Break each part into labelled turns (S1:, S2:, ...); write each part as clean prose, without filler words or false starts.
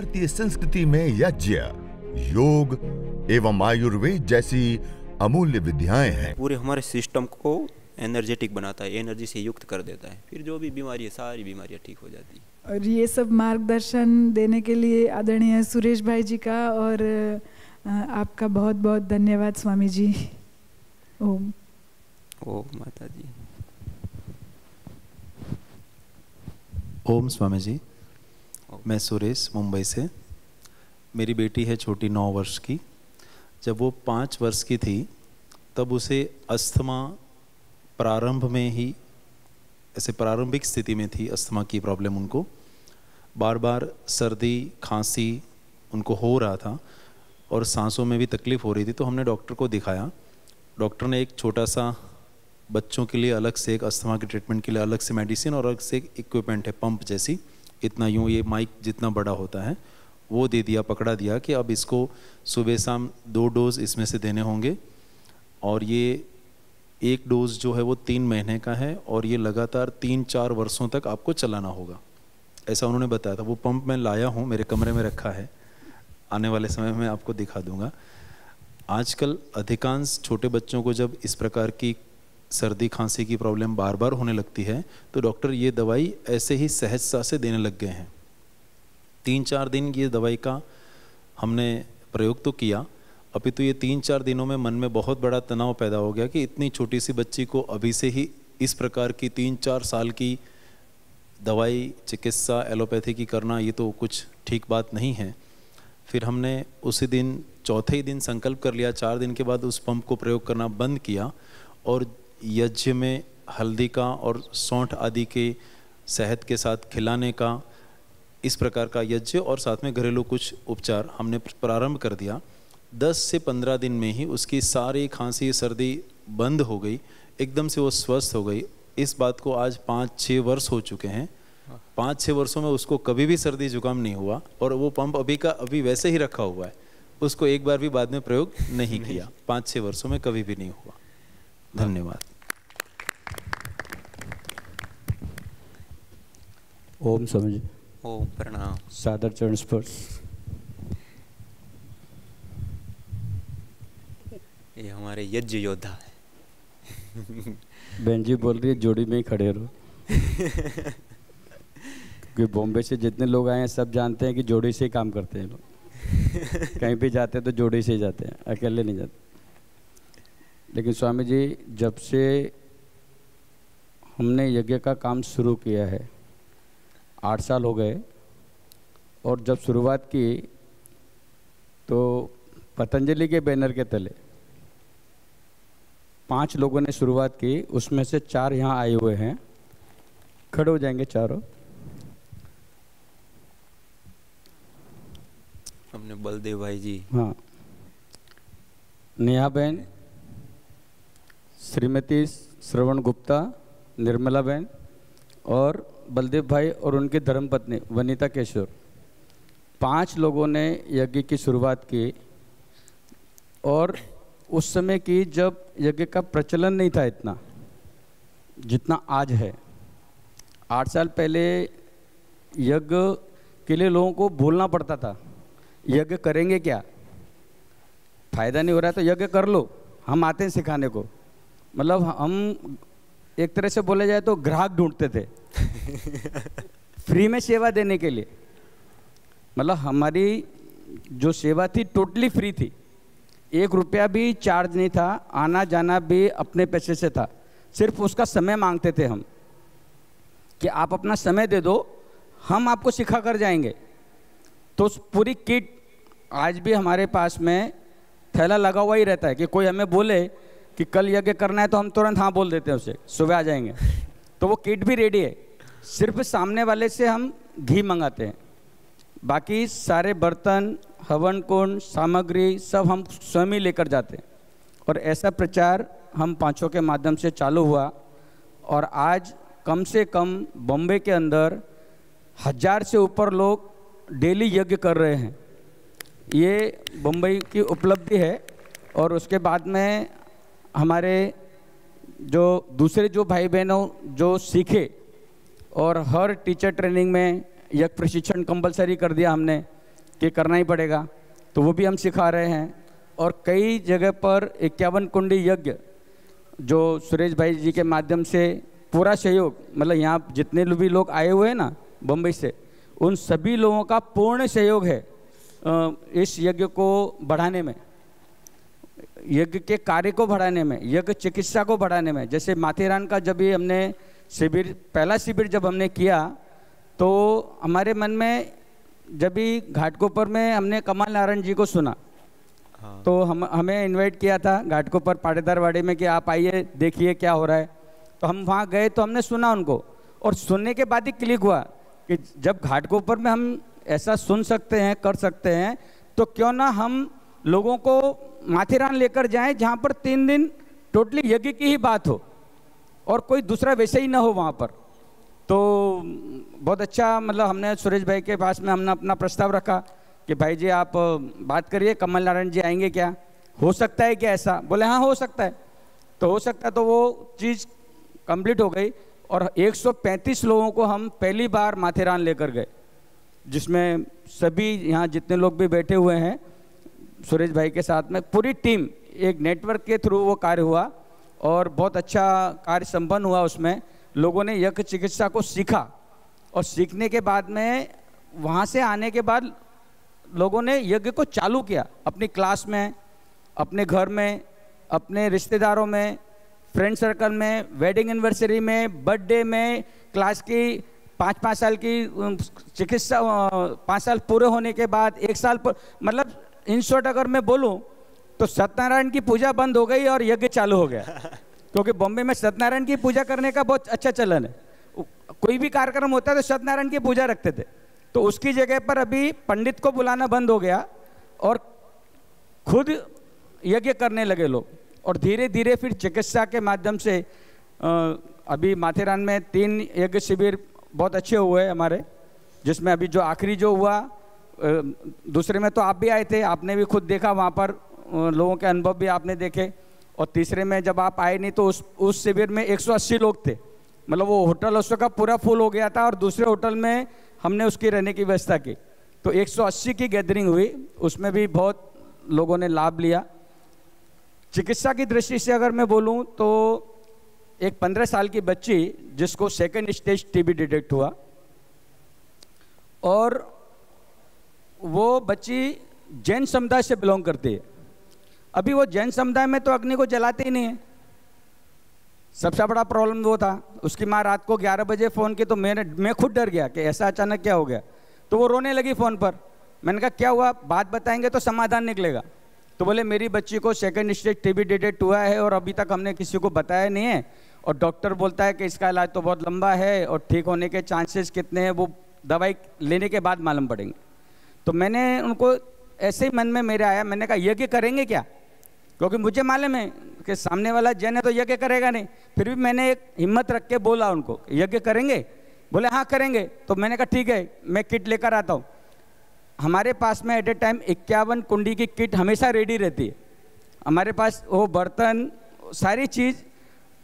S1: भारतीय संस्कृति में यज्ञ, योग एवं आयुर्वेद जैसी अमूल्य विद्याएं हैं।
S2: पूरे हमारे सिस्टम को एनर्जेटिक बनाता है, एनर्जी से युक्त कर देता है, फिर जो भी बीमारी है सारी बीमारियां ठीक हो जाती है।
S3: और ये सब मार्गदर्शन देने के लिए आदरणीय सुरेश भाई जी का और आपका बहुत बहुत धन्यवाद स्वामी जी। ओम
S2: माता जी।
S4: ओम स्वामी जी। मैं सुरेश, मुंबई से। मेरी बेटी है छोटी, 9 वर्ष की। जब वो 5 वर्ष की थी तब उसे अस्थमा प्रारंभ में ही, ऐसे प्रारंभिक स्थिति में थी अस्थमा की प्रॉब्लम। उनको बार बार सर्दी खांसी उनको हो रहा था और सांसों में भी तकलीफ़ हो रही थी। तो हमने डॉक्टर को दिखाया। डॉक्टर ने एक छोटा सा बच्चों के लिए अलग से, एक अस्थमा के ट्रीटमेंट के लिए अलग से मेडिसिन और अलग से एक इक्विपमेंट है, पंप जैसी, इतना यूँ ये माइक जितना बड़ा होता है, वो दे दिया, पकड़ा दिया कि अब इसको सुबह शाम 2 डोज इसमें से देने होंगे। और ये एक डोज जो है वो 3 महीने का है और ये लगातार 3-4 वर्षों तक आपको चलाना होगा, ऐसा उन्होंने बताया था। वो पंप मैं लाया हूँ, मेरे कमरे में रखा है, आने वाले समय में आपको दिखा दूँगा। आजकल अधिकांश छोटे बच्चों को जब इस प्रकार की सर्दी खांसी की प्रॉब्लम बार बार होने लगती है तो डॉक्टर ये दवाई ऐसे ही सहजता से देने लग गए हैं। 3-4 दिन ये दवाई का हमने प्रयोग तो किया, अभी तो ये 3-4 दिनों में मन में बहुत बड़ा तनाव पैदा हो गया कि इतनी छोटी सी बच्ची को अभी से ही इस प्रकार की 3-4 साल की दवाई चिकित्सा एलोपैथी की करना, ये तो कुछ ठीक बात नहीं है। फिर हमने उसी दिन, चौथे ही दिन संकल्प कर लिया, 4 दिन के बाद उस पंप को प्रयोग करना बंद किया और यज्ञ में हल्दी का और सौंठ आदि के शहद के साथ खिलाने का, इस प्रकार का यज्ञ और साथ में घरेलू कुछ उपचार हमने प्रारंभ कर दिया। 10 से 15 दिन में ही उसकी सारी खांसी सर्दी बंद हो गई, एकदम से वो स्वस्थ हो गई। इस बात को आज 5-6 वर्ष हो चुके हैं। 5-6 वर्षों में उसको कभी भी सर्दी जुकाम नहीं हुआ और वो पंप अभी का अभी वैसे ही रखा हुआ है, उसको एक बार भी बाद में प्रयोग नहीं किया। 5-6 वर्षों में कभी भी नहीं हुआ। धन्यवाद।
S5: ओम स्वामी जी।
S2: ओम प्रणाम।
S5: सादर चरण स्पर्श।
S2: ये हमारे यज्ञ योद्धा है।
S5: बहन जी बोल रही है जोड़ी में ही खड़े रहो। क्योंकि बॉम्बे से जितने लोग आए हैं सब जानते हैं कि जोड़ी से ही काम करते हैं लोग। कहीं भी जाते हैं तो जोड़ी से ही जाते हैं, अकेले नहीं जाते। लेकिन स्वामी जी, जब से हमने यज्ञ का काम शुरू किया है 8 साल हो गए, और जब शुरुआत की तो पतंजलि के बैनर के तले 5 लोगों ने शुरुआत की, उसमें से 4 यहाँ आए हुए हैं। खड़े हो जाएंगे चारों।
S2: हमने बलदेव भाई जी,
S5: हाँ, नेहा बहन, श्रीमती श्रवण गुप्ता, निर्मला बहन और बलदेव भाई और उनकी धर्मपत्नी वनीता केशवर, 5 लोगों ने यज्ञ की शुरुआत की। और उस समय की जब यज्ञ का प्रचलन नहीं था इतना जितना आज है। 8 साल पहले यज्ञ के लिए लोगों को बोलना पड़ता था, यज्ञ करेंगे क्या, फायदा नहीं हो रहा है तो यज्ञ कर लो, हम आते हैं सिखाने को। मतलब हम एक तरह से बोले जाए तो ग्राहक ढूंढते थे फ्री में सेवा देने के लिए। मतलब हमारी जो सेवा थी टोटली फ्री थी, 1 रुपया भी चार्ज नहीं था, आना जाना भी अपने पैसे से था। सिर्फ उसका समय मांगते थे हम कि आप अपना समय दे दो, हम आपको सिखा कर जाएंगे। तो पूरी किट आज भी हमारे पास में थैला लगा हुआ ही रहता है कि कोई हमें बोले कि कल यज्ञ करना है तो हम तुरंत हाँ बोल देते हैं उसे, सुबह आ जाएंगे। तो वो किट भी रेडी है, सिर्फ सामने वाले से हम घी मंगाते हैं, बाकी सारे बर्तन, हवन कुंड, सामग्री सब हम स्वयं ही लेकर जाते हैं। और ऐसा प्रचार हम 5 के माध्यम से चालू हुआ और आज कम से कम बॉम्बे के अंदर 1000 से ऊपर लोग डेली यज्ञ कर रहे हैं। ये बम्बई की उपलब्धि है। और उसके बाद में हमारे जो दूसरे जो भाई बहनों जो सीखे, और हर टीचर ट्रेनिंग में यज्ञ प्रशिक्षण कंपलसरी कर दिया हमने। कि करना ही पड़ेगा, तो वो भी हम सिखा रहे हैं। और कई जगह पर 51 कुंडी यज्ञ जो सुरेश भाई जी के माध्यम से पूरा सहयोग, मतलब यहाँ जितने भी लोग आए हुए हैं ना बम्बई से, उन सभी लोगों का पूर्ण सहयोग है इस यज्ञ को बढ़ाने में, यज्ञ के कार्य को बढ़ाने में, यज्ञ चिकित्सा को बढ़ाने में। जैसे माथेरान का जब भी हमने शिविर, पहला शिविर जब हमने किया, तो हमारे मन में जब भी घाटकोपर में हमने कमल नारायण जी को सुना, तो हमें इनवाइट किया था घाटकोपर पाटेदारवाड़ी में कि आप आइए देखिए क्या हो रहा है। तो हम वहाँ गए तो हमने सुना उनको, और सुनने के बाद ही क्लिक हुआ कि जब घाटकोपर में हम ऐसा सुन सकते हैं, कर सकते हैं, तो क्यों ना हम लोगों को माथेरान लेकर जाएं जहाँ पर 3 दिन टोटली यज्ञ की ही बात हो और कोई दूसरा वैसे ही ना हो वहाँ पर। तो बहुत अच्छा, मतलब हमने सुरेश भाई के पास में हमने अपना प्रस्ताव रखा कि भाई जी आप बात करिए, कमल नारायण जी आएंगे क्या, हो सकता है क्या ऐसा? बोले हाँ हो सकता है। तो हो सकता है, तो वो चीज़ कंप्लीट हो गई और 135 लोगों को हम पहली बार माथेरान लेकर गए, जिसमें सभी यहाँ जितने लोग भी बैठे हुए हैं सुरेश भाई के साथ में पूरी टीम, एक नेटवर्क के थ्रू वो कार्य हुआ और बहुत अच्छा कार्य संपन्न हुआ। उसमें लोगों ने यज्ञ चिकित्सा को सीखा और सीखने के बाद में वहाँ से आने के बाद लोगों ने यज्ञ को चालू किया अपनी क्लास में, अपने घर में, अपने रिश्तेदारों में, फ्रेंड सर्कल में, वेडिंग एनिवर्सरी में, बर्थडे में, क्लास की 5-5 साल की चिकित्सा, 5 साल पूरे होने के बाद 1 साल पर, मतलब इन शॉर्ट अगर मैं बोलूं तो सत्यनारायण की पूजा बंद हो गई और यज्ञ चालू हो गया क्योंकि बॉम्बे में सत्यनारायण की पूजा करने का बहुत अच्छा चलन है। कोई भी कार्यक्रम होता है तो सत्यनारायण की पूजा रखते थे, तो उसकी जगह पर अभी पंडित को बुलाना बंद हो गया और खुद यज्ञ करने लगे लोग। और धीरे धीरे फिर चिकित्सा के माध्यम से अभी माथेरान में 3 यज्ञ शिविर बहुत अच्छे हुए हमारे, जिसमें अभी जो आखिरी जो हुआ, दूसरे में तो आप भी आए थे, आपने भी खुद देखा, वहाँ पर लोगों के अनुभव भी आपने देखे। और तीसरे में जब आप आए नहीं तो उस शिविर में 180 लोग थे, मतलब वो होटल उसका पूरा फुल हो गया था और दूसरे होटल में हमने उसकी रहने की व्यवस्था की, तो 180 की गैदरिंग हुई, उसमें भी बहुत लोगों ने लाभ लिया। चिकित्सा की दृष्टि से अगर मैं बोलूं तो एक 15 साल की बच्ची जिसको 2nd स्टेज टीबी डिटेक्ट हुआ, और वो बच्ची जैन समुदाय से बिलोंग करती है। अभी वो जैन समुदाय में तो अग्नि को जलाते ही नहीं है, सबसे बड़ा प्रॉब्लम वो था। उसकी माँ रात को 11 बजे फ़ोन की तो मैं खुद डर गया कि ऐसा अचानक क्या हो गया, तो वो रोने लगी फ़ोन पर। मैंने कहा क्या हुआ, बात बताएंगे तो समाधान निकलेगा। तो बोले मेरी बच्ची को 2nd स्टेज टीबी डिटेक्ट हुआ है और अभी तक हमने किसी को बताया नहीं है, और डॉक्टर बोलता है कि इसका इलाज तो बहुत लंबा है और ठीक होने के चांसेस कितने हैं वो दवाई लेने के बाद मालूम पड़ेंगे। तो मैंने उनको ऐसे ही मन में मेरे आया, मैंने कहा यज्ञ करेंगे क्या, क्योंकि मुझे मालूम है कि सामने वाला जैन है तो यज्ञ करेगा नहीं। फिर भी मैंने एक हिम्मत रख के बोला उनको यज्ञ करेंगे, बोले हाँ करेंगे। तो मैंने कहा ठीक है, मैं किट लेकर आता हूँ। हमारे पास में एट ए टाइम 51 कुंडी की किट हमेशा रेडी रहती है। हमारे पास वो बर्तन, सारी चीज़,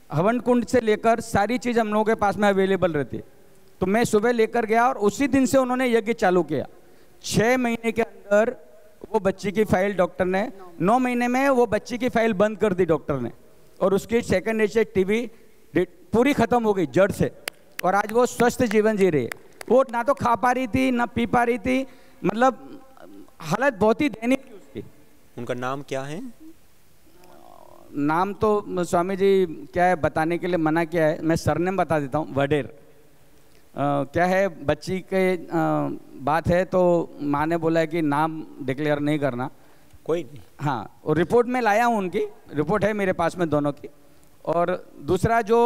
S5: हवन कुंड से लेकर सारी चीज़ हम लोगों के पास में अवेलेबल रहती है। तो मैं सुबह लेकर गया और उसी दिन से उन्होंने यज्ञ चालू किया। 6 महीने के अंदर वो बच्ची की फाइल डॉक्टर ने, 9 महीने में वो बच्ची की फाइल बंद कर दी डॉक्टर ने, और उसकी 2nd स्टेज टीबी पूरी ख़त्म हो गई जड़ से, और आज वो स्वस्थ जीवन जी रही है। वो ना तो खा पा रही थी ना पी पा रही थी, मतलब हालत बहुत ही दयनीय थी उसकी।
S2: उनका नाम क्या है?
S5: नाम तो स्वामी जी क्या है बताने के लिए मना किया है, मैं सरनेम बता देता हूँ, वडेर। क्या है, बच्ची के बात है तो माँ ने बोला है कि नाम डिक्लेयर नहीं करना।
S2: कोई नहीं,
S5: हाँ, और रिपोर्ट में लाया हूँ, उनकी रिपोर्ट है मेरे पास में दोनों की। और दूसरा, जो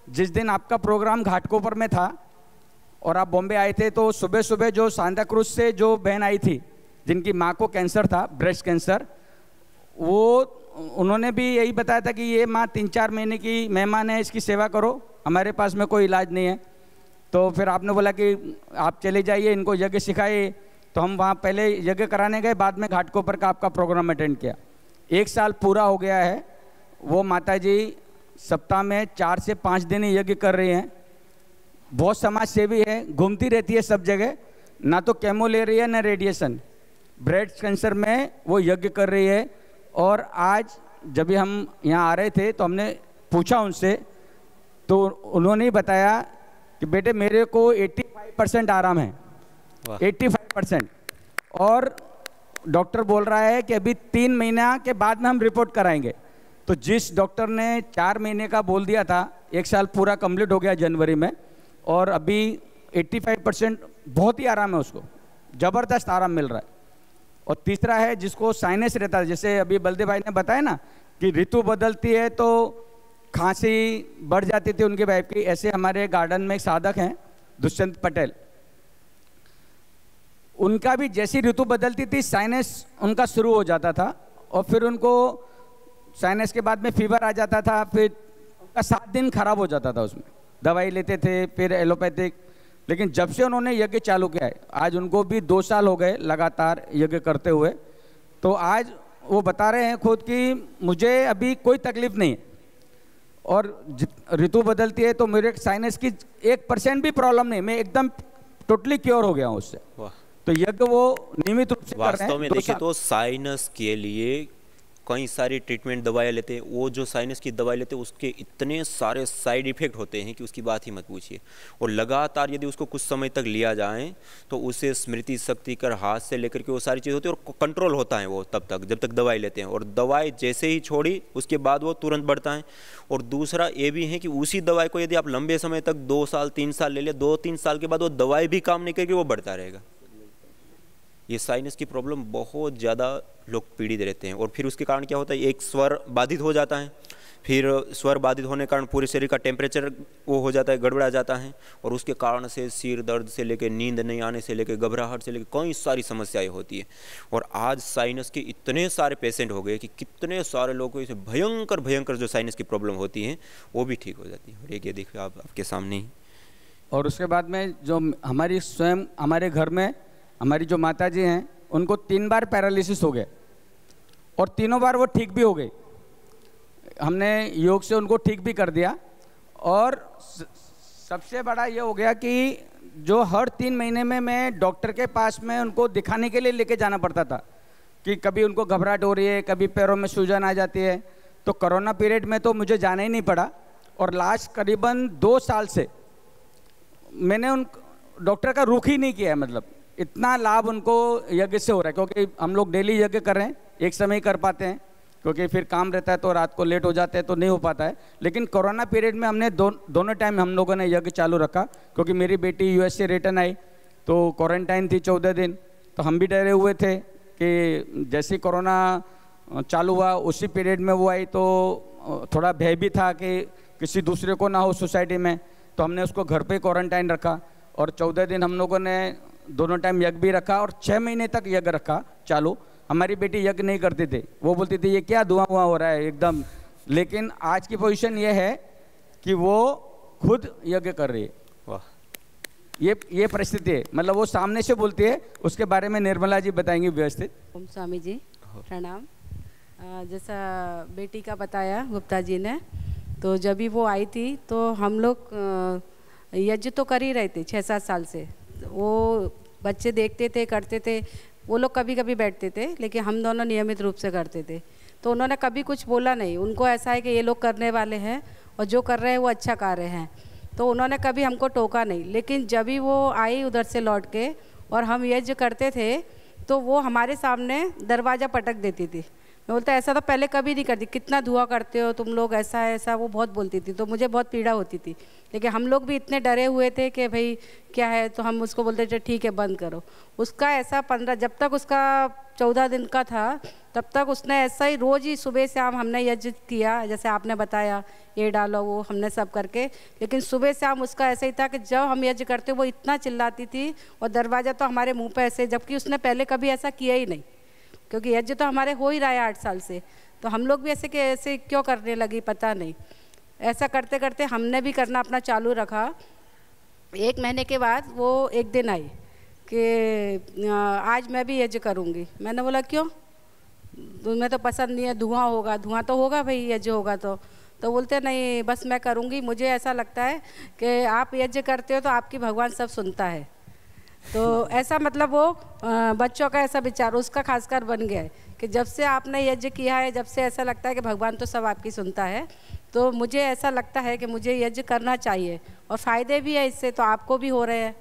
S5: जिस दिन आपका प्रोग्राम घाटकोपर में था और आप बॉम्बे आए थे, तो सुबह सुबह जो सांता क्रूज से जो बहन आई थी जिनकी माँ को कैंसर था, ब्रेस्ट कैंसर, वो उन्होंने भी यही बताया था कि ये माँ 3-4 महीने की मेहमान है, इसकी सेवा करो, हमारे पास में कोई इलाज नहीं है। तो फिर आपने बोला कि आप चले जाइए, इनको यज्ञ सिखाइए। तो हम वहाँ पहले यज्ञ कराने गए, बाद में घाटकोपर का आपका प्रोग्राम अटेंड किया। 1 साल पूरा हो गया है। वो माता जी सप्ताह में 4 से 5 दिन ही यज्ञ कर रही हैं। बहुत समाज सेवी है, घूमती रहती है सब जगह, ना तो केमो ले रही है ना रेडिएशन, ब्रेस्ट कैंसर में वो यज्ञ कर रही है। और आज जब भी हम यहाँ आ रहे थे तो हमने पूछा उनसे, तो उन्होंने बताया कि बेटे मेरे को 85% आराम है, 85%। और डॉक्टर बोल रहा है कि अभी 3 महीना के बाद में हम रिपोर्ट कराएंगे। तो जिस डॉक्टर ने 4 महीने का बोल दिया था, 1 साल पूरा कंप्लीट हो गया जनवरी में, और अभी 85% बहुत ही आराम है, उसको ज़बरदस्त आराम मिल रहा है। और तीसरा है जिसको साइनस रहता है, जैसे अभी बलदेव भाई ने बताया ना कि ऋतु बदलती है तो खांसी बढ़ जाती थी उनकी वाइफ की, ऐसे हमारे गार्डन में एक साधक हैं दुष्यंत पटेल, उनका भी जैसी ऋतु बदलती थी साइनस उनका शुरू हो जाता था, और फिर उनको साइनस के बाद में फीवर आ जाता था, फिर उनका 7 दिन खराब हो जाता था, उसमें दवाई लेते थे, फिर एलोपैथिक। लेकिन जब से उन्होंने यज्ञ चालू किया है, आज उनको भी 2 साल हो गए लगातार यज्ञ करते हुए, तो आज वो बता रहे हैं खुद कि मुझे अभी कोई तकलीफ नहीं है, और ऋतु बदलती है तो मेरे साइनस की 1% भी प्रॉब्लम नहीं, मैं एकदम टोटली क्योर हो गया हूँ उससे। तो यज्ञ वो नियमित रूप से कर रहे हैं।
S2: वास्तव में देखिए तो साइनस के लिए कई सारी ट्रीटमेंट दवाएं लेते हैं, वो जो साइनस की दवाई लेते हैं उसके इतने सारे साइड इफेक्ट होते हैं कि उसकी बात ही मत पूछिए। और लगातार यदि उसको कुछ समय तक लिया जाए तो उसे स्मृति शक्ति कर हाथ से लेकर के वो सारी चीज़ होती है, और कंट्रोल होता है वो तब तक जब तक दवाई लेते हैं, और दवाई जैसे ही छोड़ी उसके बाद वो तुरंत बढ़ता है। और दूसरा ये भी है कि उसी दवाई को यदि आप लंबे समय तक 2 साल 3 साल ले ले, 2-3 साल के बाद वो दवाई भी काम नहीं करेगी, वो बढ़ता रहेगा। ये साइनस की प्रॉब्लम बहुत ज़्यादा लोग पीड़ित रहते हैं, और फिर उसके कारण क्या होता है, एक स्वर बाधित हो जाता है, फिर स्वर बाधित होने के कारण पूरे शरीर का टेम्परेचर वो हो जाता है, गड़बड़ा जाता है, और उसके कारण से सिर दर्द से लेकर नींद नहीं आने से लेकर घबराहट से लेकर कई सारी समस्याएं होती है। और आज साइनस के इतने सारे पेशेंट हो गए कि कितने सारे लोगों को इसे भयंकर भयंकर जो साइनस की प्रॉब्लम होती है वो भी ठीक हो जाती है। और एक ये देखिए आप आपके सामने ही।
S5: और उसके बाद में जो हमारी स्वयं हमारे घर में हमारी जो माता जी हैं, उनको 3 बार पैरालिसिस हो गए, और तीनों बार वो ठीक भी हो गई। हमने योग से उनको ठीक भी कर दिया। और सबसे बड़ा ये हो गया कि जो हर 3 महीने में मैं डॉक्टर के पास में उनको दिखाने के लिए लेके जाना पड़ता था, कि कभी उनको घबराहट हो रही है, कभी पैरों में सूजन आ जाती है। तो कोरोना पीरियड में तो मुझे जाना ही नहीं पड़ा, और लास्ट करीबन 2 साल से मैंने उन डॉक्टर का रुख ही नहीं किया है। मतलब इतना लाभ उनको यज्ञ से हो रहा है, क्योंकि हम लोग डेली यज्ञ कर रहे हैं, एक समय ही कर पाते हैं, क्योंकि फिर काम रहता है तो रात को लेट हो जाते हैं तो नहीं हो पाता है। लेकिन कोरोना पीरियड में हमने दोनों टाइम हम लोगों ने यज्ञ चालू रखा, क्योंकि मेरी बेटी यूएस से रिटर्न आई तो क्वारंटाइन थी 14 दिन, तो हम भी डरे हुए थे कि जैसे कोरोना चालू हुआ उसी पीरियड में वो आई, तो थोड़ा भय भी था कि किसी दूसरे को ना हो सोसाइटी में, तो हमने उसको घर पे क्वारंटाइन रखा। और 14 दिन हम लोगों ने दोनों टाइम यज्ञ भी रखा, और 6 महीने तक यज्ञ रखा चालू। हमारी बेटी यज्ञ नहीं करती थी, वो बोलती थी ये क्या धुआं हुआ हो रहा है एकदम। लेकिन आज की पोजीशन ये है कि वो खुद यज्ञ कर रही है।
S2: वाह,
S5: ये परिस्थिति है, मतलब वो सामने से बोलती है। उसके बारे में निर्मला जी बताएंगी व्यवस्थित।
S6: ओम स्वामी जी प्रणाम। जैसा बेटी का बताया गुप्ता जी ने, तो जब भी वो आई थी तो हम लोग यज्ञ तो कर ही रहे थे 6-7 साल से। वो बच्चे देखते थे, करते थे, वो लोग कभी कभी बैठते थे, लेकिन हम दोनों नियमित रूप से करते थे। तो उन्होंने कभी कुछ बोला नहीं, उनको ऐसा है कि ये लोग करने वाले हैं और जो कर रहे हैं वो अच्छा कार्य है, तो उन्होंने कभी हमको टोका नहीं। लेकिन जब भी वो आई उधर से लौट के और हम यज्ञ करते थे तो वो हमारे सामने दरवाज़ा पटक देती थी। मैं बोलता ऐसा तो पहले कभी नहीं करती, कितना धुआं करते हो तुम लोग, ऐसा ऐसा, वो बहुत बोलती थी। तो मुझे बहुत पीड़ा होती थी, लेकिन हम लोग भी इतने डरे हुए थे कि भाई क्या है, तो हम उसको बोलते थे ठीक है बंद करो। उसका ऐसा 15 जब तक उसका 14 दिन का था तब तक उसने ऐसा ही रोज़ ही सुबह शाम हमने यज्ञ किया, जैसे आपने बताया ये डालो वो हमने सब करके। लेकिन सुबह शाम उसका ऐसा ही था कि जब हम यज्ञ करते वो इतना चिल्लाती थी और दरवाज़ा तो हमारे मुँह पे ऐसे, जबकि उसने पहले कभी ऐसा किया ही नहीं, क्योंकि यज्ञ तो हमारे हो ही रहा है 8 साल से। तो हम लोग भी ऐसे कि ऐसे क्यों करने लगी पता नहीं। ऐसा करते करते हमने भी करना अपना चालू रखा। 1 महीने के बाद वो एक दिन आई कि आज मैं भी यज्ञ करूँगी। मैंने बोला क्यों, तुम्हें तो पसंद नहीं है, धुआं होगा। धुआं तो होगा भाई, यज्ञ होगा तो बोलते नहीं बस मैं करूँगी। मुझे ऐसा लगता है कि आप यज्ञ करते हो तो आपकी भगवान सब सुनता है। तो ऐसा मतलब वो बच्चों का ऐसा विचार उसका खासकर बन गया है कि जब से आपने यज्ञ किया है, जब से ऐसा लगता है कि भगवान तो सब आपकी सुनता है, तो मुझे ऐसा लगता है कि मुझे यज्ञ करना चाहिए और फ़ायदे भी है इससे, तो आपको भी हो रहे हैं।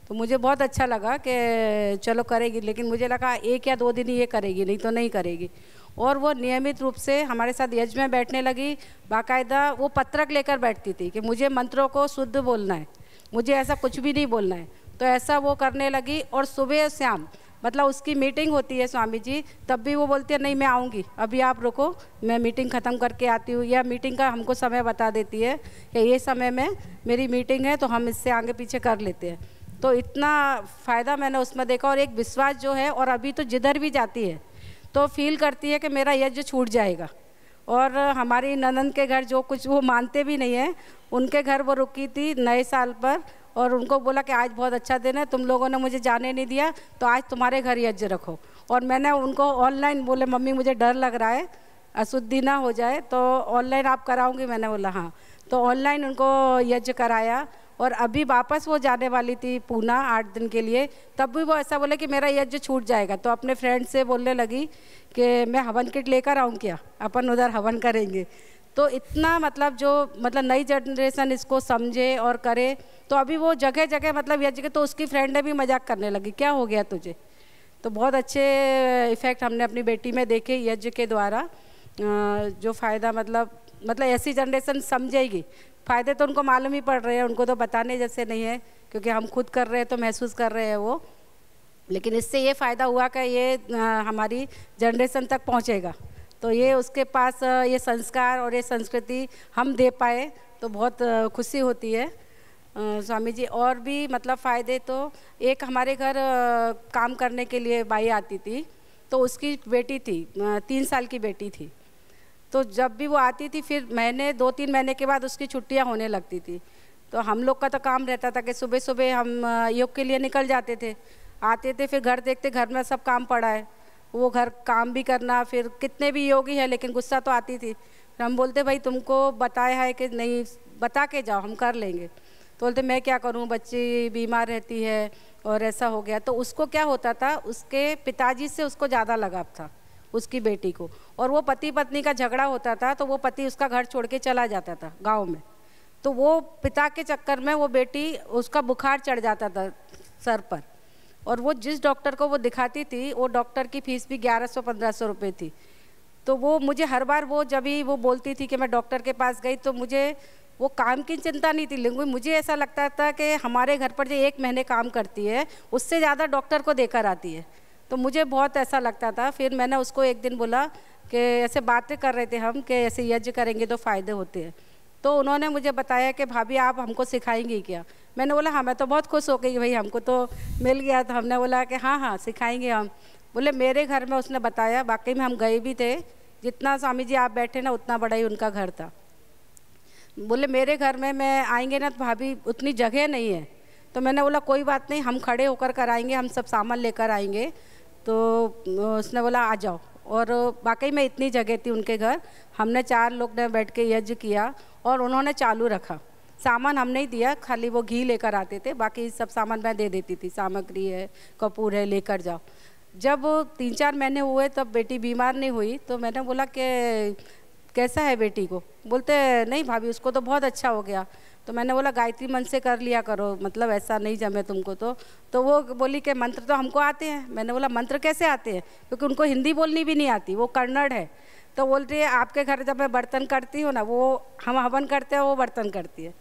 S6: तो मुझे बहुत अच्छा लगा कि चलो करेगी, लेकिन मुझे लगा 1 या 2 दिन ही ये करेगी, नहीं तो नहीं करेगी। और वो नियमित रूप से हमारे साथ यज्ञ में बैठने लगी। बाकायदा वो पत्रक लेकर बैठती थी कि मुझे मंत्रों को शुद्ध बोलना है, मुझे ऐसा कुछ भी नहीं बोलना है। तो ऐसा वो करने लगी। और सुबह शाम मतलब उसकी मीटिंग होती है स्वामी जी, तब भी वो बोलती है नहीं मैं आऊँगी, अभी आप रुको, मैं मीटिंग ख़त्म करके आती हूँ। या मीटिंग का हमको समय बता देती है कि ये समय में मेरी मीटिंग है, तो हम इससे आगे पीछे कर लेते हैं। तो इतना फ़ायदा मैंने उसमें देखा। और एक विश्वास जो है, और अभी तो जिधर भी जाती है तो फील करती है कि मेरा यज्ञ छूट जाएगा। और हमारी ननद के घर जो कुछ वो मानते भी नहीं है, उनके घर वो रुकी थी नए साल पर, और उनको बोला कि आज बहुत अच्छा दिन है, तुम लोगों ने मुझे जाने नहीं दिया, तो आज तुम्हारे घर यज्ञ रखो। और मैंने उनको ऑनलाइन बोले मम्मी मुझे डर लग रहा है अशुद्धि ना हो जाए, तो ऑनलाइन आप कराऊंगी? मैंने बोला हाँ। तो ऑनलाइन उनको यज्ञ कराया। और अभी वापस वो जाने वाली थी पूना 8 दिन के लिए, तब भी वो ऐसा बोले कि मेरा यज्ञ छूट जाएगा। तो अपने फ्रेंड से बोलने लगी कि मैं हवन किट लेकर आऊँ क्या, अपन उधर हवन करेंगे। तो इतना मतलब जो मतलब नई जनरेशन इसको समझे और करे, तो अभी वो जगह जगह मतलब यज्ञ के, तो उसकी फ्रेंड ने भी मजाक करने लगी क्या हो गया तुझे। तो बहुत अच्छे इफ़ेक्ट हमने अपनी बेटी में देखे यज्ञ के द्वारा। जो फ़ायदा मतलब ऐसी जनरेशन समझेगी, फ़ायदे तो उनको मालूम ही पड़ रहे हैं, उनको तो बताने जैसे नहीं है, क्योंकि हम खुद कर रहे हैं तो महसूस कर रहे हैं वो। लेकिन इससे ये फ़ायदा हुआ कि ये हमारी जनरेशन तक पहुँचेगा, तो ये उसके पास ये संस्कार और ये संस्कृति हम दे पाए तो बहुत खुशी होती है स्वामी जी। और भी मतलब फ़ायदे, तो एक हमारे घर काम करने के लिए बाई आती थी, तो उसकी बेटी थी 3 साल की बेटी थी। तो जब भी वो आती थी, फिर 2-3 महीने के बाद उसकी छुट्टियां होने लगती थी। तो हम लोग का तो काम रहता था कि सुबह सुबह हम योग के लिए निकल जाते थे, आते थे, फिर घर देखते घर में सब काम पड़ा है, वो घर काम भी करना, फिर कितने भी योगी है लेकिन गुस्सा तो आती थी। फिर हम बोलते भाई तुमको बताया है कि नहीं, बता के जाओ हम कर लेंगे। तो बोलते मैं क्या करूं, बच्ची बीमार रहती है और ऐसा हो गया। तो उसको क्या होता था, उसके पिताजी से उसको ज़्यादा लगाव था उसकी बेटी को, और वो पति पत्नी का झगड़ा होता था तो वो पति उसका घर छोड़ के चला जाता था गाँव में। तो वो पिता के चक्कर में वो बेटी, उसका बुखार चढ़ जाता था सर पर, और वो जिस डॉक्टर को वो दिखाती थी वो डॉक्टर की फ़ीस भी 1100-1500 रुपये थी। तो वो मुझे हर बार वो जब भी वो बोलती थी कि मैं डॉक्टर के पास गई, तो मुझे वो काम की चिंता नहीं थी, लेकिन मुझे ऐसा लगता था कि हमारे घर पर जो 1 महीने काम करती है उससे ज़्यादा डॉक्टर को देकर आती है। तो मुझे बहुत ऐसा लगता था। फिर मैंने उसको एक दिन बोला कि ऐसे बातें कर रहे थे हम कि ऐसे यज्ञ करेंगे तो फ़ायदे होते हैं। तो उन्होंने मुझे बताया कि भाभी आप हमको सिखाएंगी क्या। मैंने बोला हाँ, मैं तो बहुत खुश हो गई भाई, हमको तो मिल गया। तो हमने बोला कि हाँ हाँ सिखाएंगे हम। बोले मेरे घर में, उसने बताया, वाकई में हम गए भी थे, जितना स्वामी जी आप बैठे ना उतना बड़ा ही उनका घर था। बोले मेरे घर में मैं आएंगे ना तो भाभी उतनी जगह नहीं है। तो मैंने बोला कोई बात नहीं, हम खड़े होकर कराएंगे, हम सब सामान लेकर आएंगे। तो उसने बोला आ जाओ। और वाकई में इतनी जगह थी उनके घर। हमने 4 लोग ने बैठ के यज्ञ किया और उन्होंने चालू रखा। सामान हम नहीं दिया, खाली वो घी लेकर आते थे, बाकी सब सामान मैं दे देती थी, सामग्री है, कपूर है, लेकर जाओ। जब 3-4 महीने हुए तब बेटी बीमार नहीं हुई, तो मैंने बोला कि कैसा है बेटी को। बोलते नहीं भाभी उसको तो बहुत अच्छा हो गया। तो मैंने बोला गायत्री मंत्र से कर लिया करो, मतलब ऐसा नहीं जमे तुमको तो वो बोली कि मंत्र तो हमको आते हैं। मैंने बोला मंत्र कैसे आते हैं, क्योंकि उनको हिंदी बोलनी भी नहीं आती, वो कन्नड़ है। तो बोलती है आपके घर जब मैं बर्तन करती हूँ ना, वो हम हवन करते हैं, वो बर्तन करती है।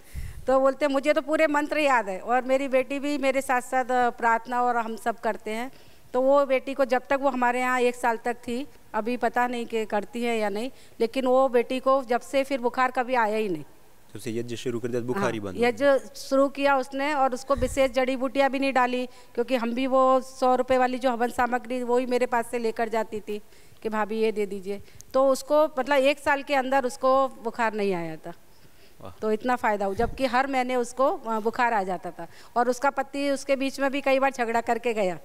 S6: तो बोलते मुझे तो पूरे मंत्र याद है, और मेरी बेटी भी मेरे साथ साथ प्रार्थना और हम सब करते हैं। तो वो बेटी को जब तक वो हमारे यहाँ 1 साल तक थी, अभी पता नहीं कि करती है या नहीं, लेकिन वो बेटी को जब से फिर बुखार कभी आया ही नहीं।
S2: जब से यज्ञ शुरू कर दिया बुखार ही बंद।
S6: यज्ञ शुरू किया उसने, और उसको विशेष जड़ी बूटियाँ भी नहीं डाली, क्योंकि हम भी वो 100 रुपये वाली जो हवन सामग्री वो ही मेरे पास से लेकर जाती थी कि भाभी ये दे दीजिए। तो उसको मतलब 1 साल के अंदर उसको बुखार नहीं आया था। तो इतना फ़ायदा हुआ, जबकि हर महीने उसको बुखार आ जाता था। और उसका पति उसके बीच में भी कई बार झगड़ा करके गया,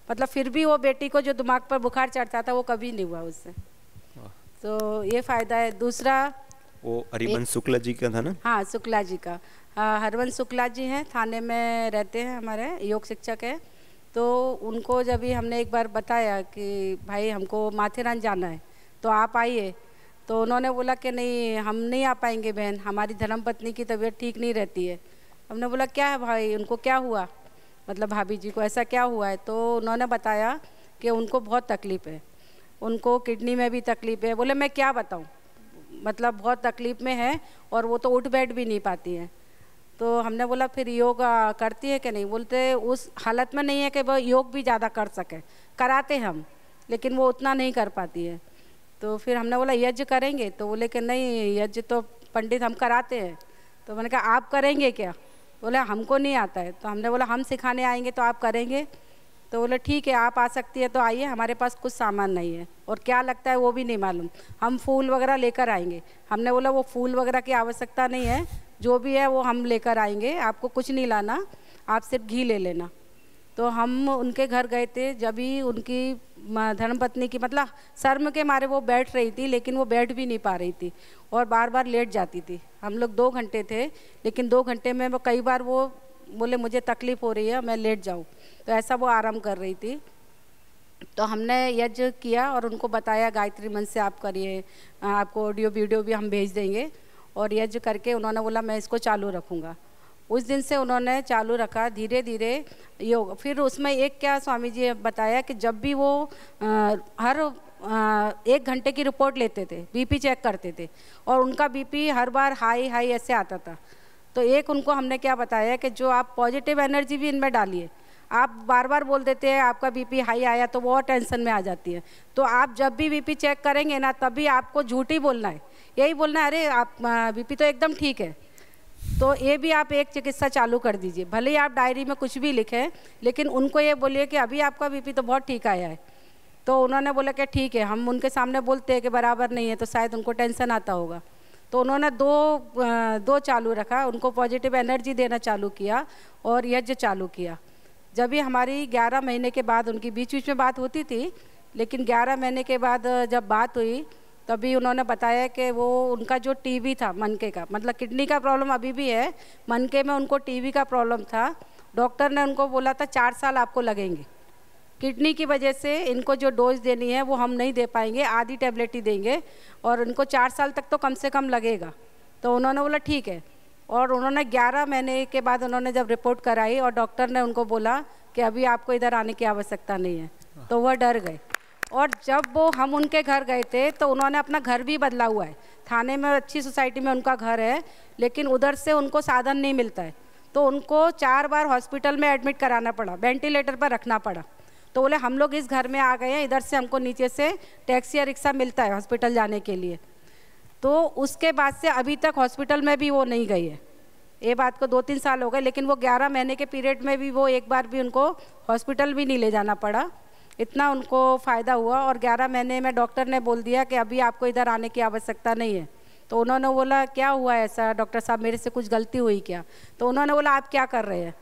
S6: मतलब फिर भी वो बेटी को जो दिमाग पर बुखार चढ़ता था वो कभी नहीं हुआ उससे। तो ये फ़ायदा है। दूसरा
S2: वो हरिवंश शुक्ला जी का था ना?
S6: हाँ, शुक्ला जी का। हरिवंश शुक्ला जी हैं, थाने में रहते हैं, हमारे योग शिक्षक है। तो उनको जब भी हमने एक बार बताया कि भाई हमको माथेरान जाना है तो आप आइए, तो उन्होंने बोला कि नहीं हम नहीं आ पाएंगे बहन, हमारी धर्मपत्नी की तबीयत ठीक नहीं रहती है। हमने बोला क्या है भाई, उनको क्या हुआ, मतलब भाभी जी को ऐसा क्या हुआ है? तो उन्होंने बताया कि उनको बहुत तकलीफ़ है, उनको किडनी में भी तकलीफ़ है। बोले मैं क्या बताऊं, मतलब बहुत तकलीफ़ में है और वो तो उठ बैठ भी नहीं पाती है। तो हमने बोला फिर योग करती है कि नहीं? बोलते उस हालत में नहीं है कि वो योग भी ज़्यादा कर सके, कराते हम लेकिन वो उतना नहीं कर पाती है। तो फिर हमने बोला यज्ञ करेंगे? तो बोले कि नहीं यज्ञ तो पंडित हम कराते हैं। तो मैंने कहा आप करेंगे क्या? बोले हमको नहीं आता है। तो हमने बोला हम सिखाने आएंगे तो आप करेंगे? तो बोले ठीक है आप आ सकती है तो आइए, हमारे पास कुछ सामान नहीं है और क्या लगता है वो भी नहीं मालूम, हम फूल वगैरह लेकर आएंगे। हमने बोला वो फूल वगैरह की आवश्यकता नहीं है, जो भी है वो हम लेकर आएंगे, आपको कुछ नहीं लाना, आप सिर्फ घी ले लेना। तो हम उनके घर गए थे, जब भी उनकी धर्मपत्नी की मतलब शर्म के मारे वो बैठ रही थी लेकिन वो बैठ भी नहीं पा रही थी और बार बार लेट जाती थी। हम लोग 2 घंटे थे लेकिन 2 घंटे में वो कई बार वो बोले मुझे तकलीफ़ हो रही है मैं लेट जाऊँ, तो ऐसा वो आराम कर रही थी। तो हमने यज्ञ किया और उनको बताया गायत्री मंत्र से आप करिए, आपको ऑडियो वीडियो भी हम भेज देंगे। और यज्ञ करके उन्होंने बोला मैं इसको चालू रखूँगा। उस दिन से उन्होंने चालू रखा धीरे धीरे योग। फिर उसमें एक क्या स्वामी जी बताया कि जब भी वो हर 1 घंटे की रिपोर्ट लेते थे, बीपी चेक करते थे और उनका बीपी हर बार हाई हाई ऐसे आता था। तो एक उनको हमने क्या बताया कि जो आप पॉजिटिव एनर्जी भी इनमें डालिए, आप बार बार बोल देते हैं आपका बीपी हाई आया तो वो और टेंशन में आ जाती है। तो आप जब भी बीपी चेक करेंगे ना तभी आपको झूठ ही बोलना है, यही बोलना है अरे आप बीपी तो एकदम ठीक है। तो ये भी आप एक चिकित्सा चालू कर दीजिए, भले ही आप डायरी में कुछ भी लिखें लेकिन उनको ये बोलिए कि अभी आपका बीपी तो बहुत ठीक आया है। तो उन्होंने बोला कि ठीक है, हम उनके सामने बोलते हैं कि बराबर नहीं है तो शायद उनको टेंशन आता होगा। तो उन्होंने दो चालू रखा, उनको पॉजिटिव एनर्जी देना चालू किया और यज्ञ चालू किया। जब भी हमारी 11 महीने के बाद, उनकी बीच बीच में बात होती थी लेकिन 11 महीने के बाद जब बात हुई तभी उन्होंने बताया कि वो उनका जो टीबी था मनके का, मतलब किडनी का प्रॉब्लम अभी भी है, मनके में उनको टीबी का प्रॉब्लम था। डॉक्टर ने उनको बोला था 4 साल आपको लगेंगे, किडनी की वजह से इनको जो डोज देनी है वो हम नहीं दे पाएंगे, आधी टेबलेट ही देंगे और इनको 4 साल तक तो कम से कम लगेगा। तो उन्होंने बोला ठीक है। और उन्होंने 11 महीने के बाद उन्होंने जब रिपोर्ट कराई और डॉक्टर ने उनको बोला कि अभी आपको इधर आने की आवश्यकता नहीं है, तो वह डर गए। और जब वो हम उनके घर गए थे तो उन्होंने अपना घर भी बदला हुआ है, थाने में अच्छी सोसाइटी में उनका घर है लेकिन उधर से उनको साधन नहीं मिलता है, तो उनको 4 बार हॉस्पिटल में एडमिट कराना पड़ा, वेंटिलेटर पर रखना पड़ा। तो बोले हम लोग इस घर में आ गए हैं, इधर से हमको नीचे से टैक्सी या रिक्शा मिलता है हॉस्पिटल जाने के लिए। तो उसके बाद से अभी तक हॉस्पिटल में भी वो नहीं गई है, ये बात को 2-3 साल हो गए, लेकिन वो 11 महीने के पीरियड में भी वो एक बार भी उनको हॉस्पिटल भी नहीं ले जाना पड़ा, इतना उनको फ़ायदा हुआ। और 11 महीने में डॉक्टर ने बोल दिया कि अभी आपको इधर आने की आवश्यकता नहीं है। तो उन्होंने बोला क्या हुआ ऐसा डॉक्टर साहब, मेरे से कुछ गलती हुई क्या? तो उन्होंने बोला आप क्या कर रहे हैं?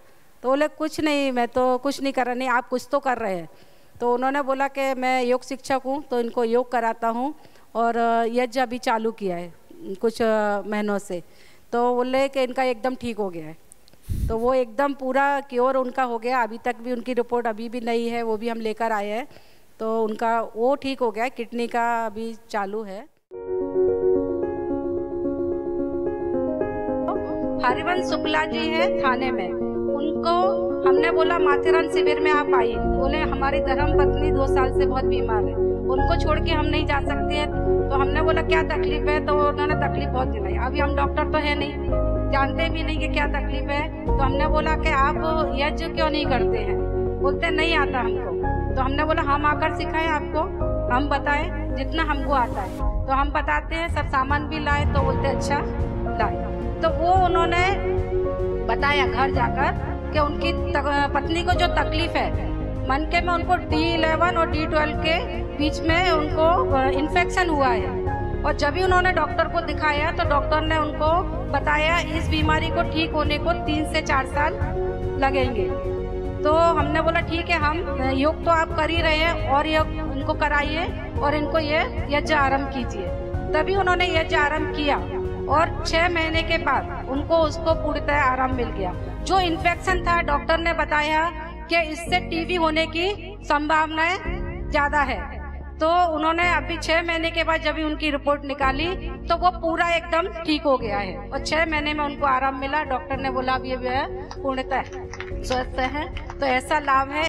S6: तो बोले कुछ नहीं, मैं तो कुछ नहीं कर रहा। नहीं आप कुछ तो कर रहे हैं। तो उन्होंने बोला कि मैं योग शिक्षक हूँ तो इनको योग कराता हूँ और यज्ञ अभी चालू किया है कुछ महीनों से। तो बोले कि इनका एकदम ठीक हो गया है, तो वो एकदम पूरा क्योर उनका हो गया। अभी तक भी उनकी रिपोर्ट अभी भी नहीं है, वो भी हम लेकर आए हैं, तो उनका वो ठीक हो गया, किडनी का अभी चालू है। हरिवंश शुक्ला जी है थाने में, उनको हमने बोला माथेरान शिविर में आप आइए। बोले हमारी धर्मपत्नी 2 साल से बहुत बीमार है, उनको छोड़ के हम नहीं जा सकते हैं। तो हमने बोला क्या तकलीफ है? तो उन्होंने तकलीफ बहुत दिलाई। अभी हम डॉक्टर तो है नहीं, जानते भी नहीं कि क्या तकलीफ है। तो हमने बोला कि आप यज्ञ क्यों नहीं करते हैं? बोलते नहीं आता हमको। तो हमने बोला हम आकर सिखाएं आपको, हम बताएं जितना हमको आता है, तो हम बताते हैं। सब सामान भी लाए तो बोलते अच्छा लाए। तो वो उन्होंने बताया घर जाकर कि उनकी पत्नी को जो तकलीफ है मनके में, उनको D11 और D12 के बीच में उनको इन्फेक्शन हुआ है। और जब भी उन्होंने डॉक्टर को दिखाया तो डॉक्टर ने उनको बताया इस बीमारी को ठीक होने को 3 से 4 साल लगेंगे। तो हमने बोला ठीक है, हम योग तो आप कर ही रहे हैं और योग इनको कराइए और इनको ये यज्ञ आरंभ कीजिए। तभी उन्होंने यज्ञ आरंभ किया और 6 महीने के बाद उनको उसको पूर्णतः आराम मिल गया। जो इन्फेक्शन था डॉक्टर ने बताया कि इससे टीबी होने की संभावनाएं ज्यादा है। तो उन्होंने अभी 6 महीने के बाद जब उनकी रिपोर्ट निकाली तो वो पूरा एकदम ठीक हो गया है और 6 महीने में उनको आराम मिला। डॉक्टर ने बोला अब ये पूर्णतः स्वस्थ है। तो ऐसा लाभ है।